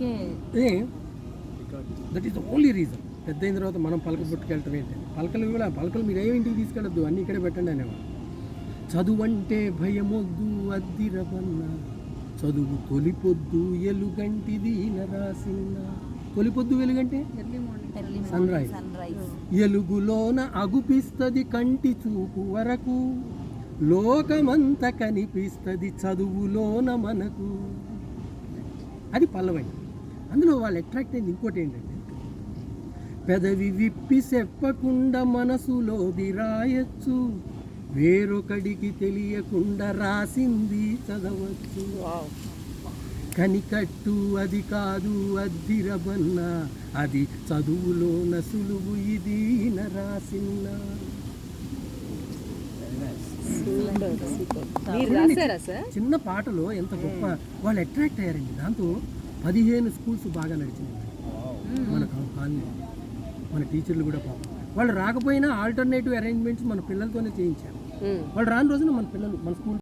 అందుకే that is the only reason. పెద్ద అయిన తర్వాత మనం పలక పుట్టుకెళ్ళటం ఏంటి, పలకలు మీరు ఏమి ఇంటికి తీసుకెళ్ళద్దు, అన్నీ ఇక్కడే పెట్టండి అనేవాడు. చదువు అంటే భయమొద్దు అద్దిరబన్న, చదువు తొలిపొద్దు ఎలుగంటిది నరాసిన్న. తొలిపొద్దు వెలుగంటే సన్ రైజ్. ఎలుగులోన అగుపిస్తది కంటి చూపు వరకు, లోకమంత కనిపిస్తది చదువులోన మనకు. అది పల్లవై. అందులో వాళ్ళు అట్రాక్ట్ అయింది ఇంకోటి ఏంటంటే, పెదవి విప్పి చెప్పకుండా మనసులోది రాయొచ్చు, వేరొకడికి తెలియకుండా రాసింది చదవచ్చు. కనికట్టు అది కాదు అద్దిరబన్న, అది చదువులోన సులువు ఇది నరాసిన్న. చిన్న పాటలో ఎంత గొప్ప వాళ్ళు అట్రాక్ట్ అయ్యారండి. దాంతో 15 స్కూల్స్ బాగా నడిచినాయి మన కాలనీ. మన టీచర్లు కూడా పాపం వాళ్ళు రాకపోయినా ఆల్టర్నేటివ్ అరేంజ్మెంట్స్ మన పిల్లలతోనే చేయించారు. వాళ్ళు రాని రోజున మన పిల్లలు మన స్కూల్